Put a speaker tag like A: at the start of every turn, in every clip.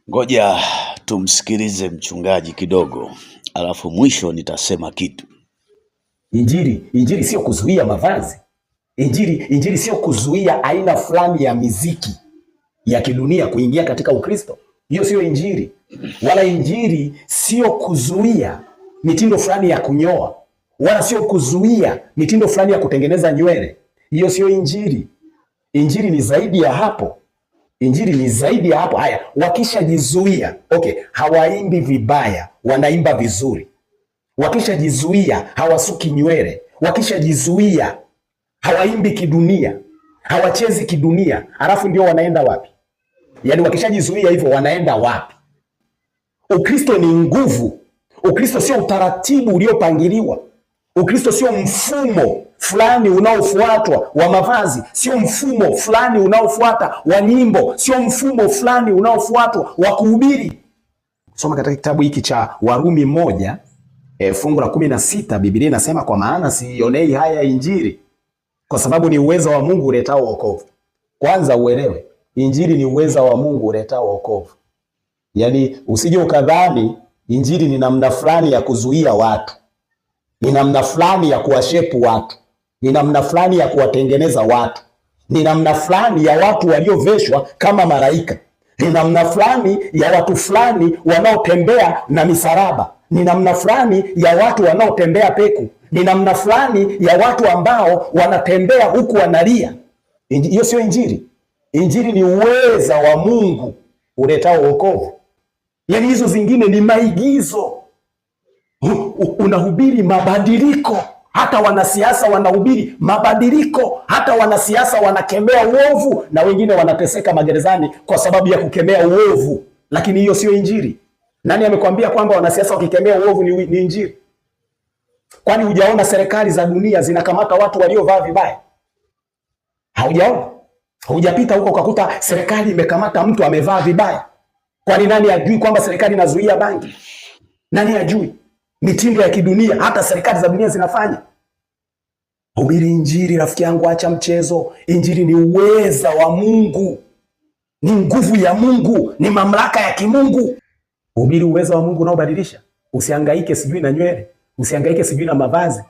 A: Ngoja tumsikilize mchungaji kidogo, alafu mwisho nitasema kitu.
B: Injili sio kuzuia mavazi. Injili sio kuzuia aina fulani ya miziki ya kidunia kuingia katika Ukristo. Hiyo sio injili. Wala injili sio kuzuia mitindo fulani ya kunyoa, wala sio kuzuia mitindo fulani ya kutengeneza nywele. Hiyo sio injili. Injili ni zaidi ya hapo. Injili ni zaidi ya hapo. Haya, wakishajizuia, okay, hawaimbi vibaya, wanaimba vizuri. Wakishajizuia, hawasuki nywele. Wakishajizuia, hawaimbi kidunia, hawachezi kidunia. Alafu ndio wanaenda wapi? Yaani wakishajizuia hivyo wanaenda wapi? Ukristo ni nguvu. Ukristo sio utaratibu uliopangiliwa. Ukristo sio mfumo fulani unaofuatwa wa mavazi, sio mfumo fulani unaofuata wa nyimbo, sio mfumo fulani unaofuatwa wa kuhubiri. Soma katika kitabu hiki cha Warumi 1 fungu la 16, Biblia inasema, kwa maana siionei haya injili, kwa sababu ni uwezo wa Mungu uletao wokovu. Kwanza uelewe, injili ni uwezo wa Mungu uletao wokovu. Yaani usije ukadhani injili ni namna fulani ya kuzuia watu, ni namna fulani ya kuwashepu watu, ni namna fulani ya kuwatengeneza watu, ni namna fulani ya watu walioveshwa kama malaika, ni namna fulani ya watu fulani wanaotembea na misaraba, ni namna fulani ya watu wanaotembea peku, ni namna fulani ya watu ambao wanatembea huku wanalia. Hiyo sio injili. Injili ni uweza wa Mungu uletao wokovu. Yaani hizo zingine ni maigizo. Unahubiri mabadiliko. Hata wanasiasa wanahubiri mabadiliko. Hata wanasiasa wanakemea uovu, na wengine wanateseka magerezani kwa sababu ya kukemea uovu. Lakini hiyo sio injili. Nani amekwambia kwamba wanasiasa wakikemea uovu ni injili? Kwani hujaona serikali za dunia zinakamata watu waliovaa vibaya? Haujaona? Hujapita huko ukakuta serikali imekamata mtu amevaa vibaya? Kwani nani ajui kwamba serikali inazuia bangi? Nani ajui? Mitindo ya kidunia hata serikali za dunia zinafanya. Hubiri injili rafiki yangu, acha mchezo. Injili ni uweza wa Mungu. Ni nguvu ya Mungu, ni mamlaka ya kimungu. Hubiri uweza wa Mungu unaobadilisha. Usihangaike sijui na nywele, usihangaike sijui na mavazi.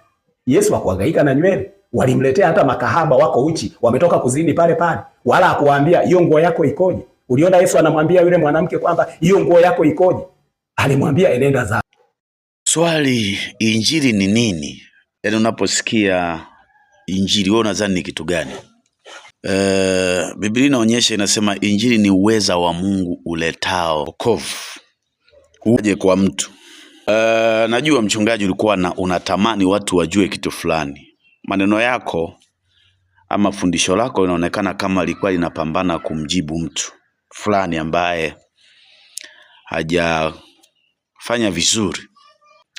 B: Yesu hakuhangaika na nywele. Walimletea hata makahaba wako uchi, wametoka kuzini pale pale. Wala hakuwaambia hiyo nguo yako ikoje. Uliona Yesu anamwambia yule mwanamke kwamba hiyo nguo yako ikoje? Alimwambia enenda zako.
A: Swali, injili ni nini? Yaani unaposikia injili wewe unadhani ni kitu gani? Biblia inaonyesha, inasema injili ni uweza wa Mungu uletao wokovu. Uje kwa mtu. Najua mchungaji ulikuwa unatamani watu wajue kitu fulani. Maneno yako ama fundisho lako inaonekana kama lilikuwa linapambana kumjibu mtu fulani ambaye hajafanya vizuri.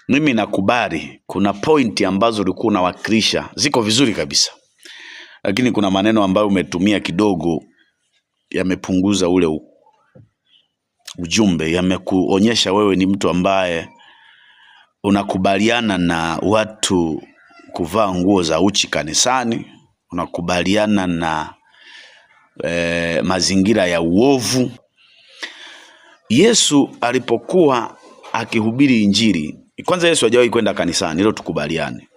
A: Mimi nakubali kuna pointi ambazo ulikuwa unawakilisha ziko vizuri kabisa, lakini kuna maneno ambayo umetumia kidogo yamepunguza ule ujumbe, yamekuonyesha wewe ni mtu ambaye unakubaliana na watu kuvaa nguo za uchi kanisani, unakubaliana na mazingira ya uovu. Yesu alipokuwa akihubiri injili, kwanza Yesu hajawahi kwenda kanisani, hilo tukubaliane.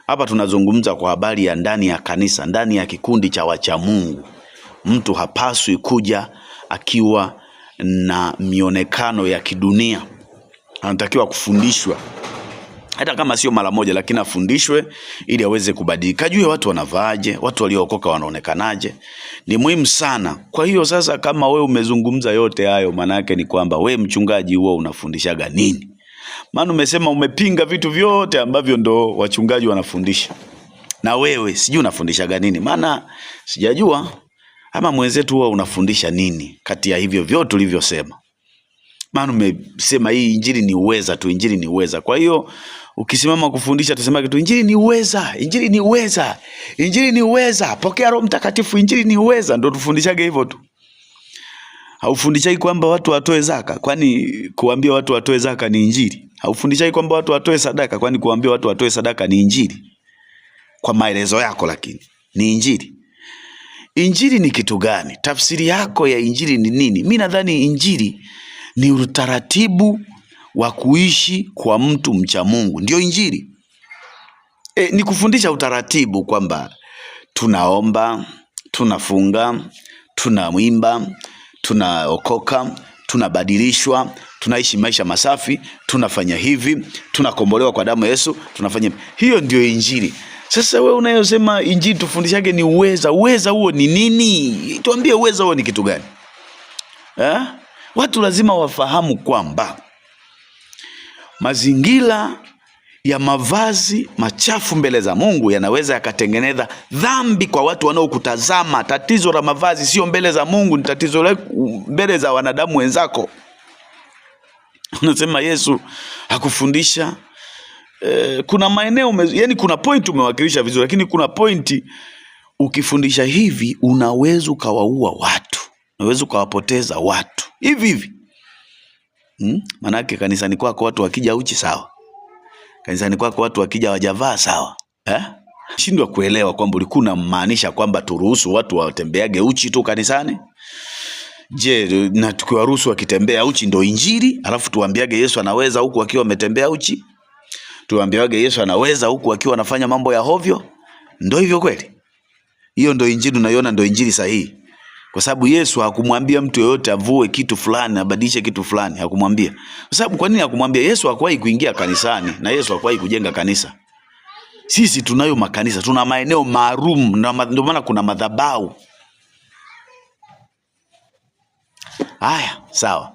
A: Hapa tunazungumza kwa habari ya ndani ya kanisa, ndani ya kikundi cha wacha Mungu. Mtu hapaswi kuja akiwa na mionekano ya kidunia. Anatakiwa kufundishwa, hata kama sio mara moja, lakini afundishwe ili aweze kubadilika. Ajue watu wanavaaje, watu waliookoka wanaonekanaje. Ni muhimu sana. Kwa hiyo sasa, kama wewe umezungumza yote hayo, maana yake ni kwamba wewe mchungaji huo unafundishaga nini? Maana umesema umepinga vitu vyote ambavyo ndo wachungaji wanafundisha. Na wewe sijui unafundishaga nini? Maana sijajua ama mwenzetu huwa unafundisha nini kati ya hivyo vyote ulivyosema. Maana umesema hii injili ni uweza tu, injili ni uweza. Kwa hiyo ukisimama kufundisha tusema kitu, injili ni uweza, injili ni uweza, injili ni uweza, pokea Roho Mtakatifu, injili ni uweza, ndio tufundishage hivyo tu. Haufundishai kwamba watu watoe zaka, kwani kuambia watu watoe zaka ni injili? Haufundishai kwamba watu watoe sadaka, kwani kuambia watu watoe sadaka ni injili? Kwa maelezo yako, lakini ni injili. Injili ni kitu gani? Tafsiri yako ya injili ni nini? Mimi nadhani injili ni utaratibu wa kuishi kwa mtu mcha Mungu, ndio Injili. Ni kufundisha utaratibu kwamba tunaomba, tunafunga, tunamwimba, tunaokoka, tunabadilishwa, tunaishi maisha masafi, tunafanya hivi, tunakombolewa kwa damu ya Yesu, tunafanya hiyo ndio Injili. Sasa wewe unayosema Injili tufundishage ni uweza. Uweza huo ni nini? Tuambie uweza huo ni kitu gani? Watu lazima wafahamu kwamba mazingira ya mavazi machafu mbele za Mungu yanaweza yakatengeneza dhambi kwa watu wanaokutazama. Tatizo la mavazi sio mbele za Mungu, ni tatizo la mbele za wanadamu wenzako. Unasema Yesu hakufundisha. Kuna maeneo yani kuna point umewakilisha vizuri, lakini kuna point ukifundisha hivi unaweza ukawaua watu, unaweza ukawapoteza watu hivi. Manake kanisani kwako watu wakija uchi sawa, kanisani kwako watu wakija wajavaa sawa. Shindwa kuelewa kwamba ulikuwa unamaanisha kwamba turuhusu watu watembeage uchi tu kanisani. Je, na tukiwaruhusu wakitembea uchi ndo Injili? Alafu tuambiage Yesu anaweza huku akiwa ametembea uchi? Tuambiage Yesu anaweza huku akiwa anafanya mambo ya hovyo? Ndo hivyo kweli? Hiyo ndo Injili unaiona ndo Injili sahihi? Kwa sababu Yesu hakumwambia mtu yeyote avue kitu fulani, abadilishe kitu fulani, hakumwambia. Kwa sababu kwa nini hakumwambia? Yesu hakuwahi kuingia kanisani na Yesu hakuwahi kujenga kanisa. Sisi tunayo makanisa, tuna maeneo maalum, ndio maana kuna madhabahu. Haya, sawa.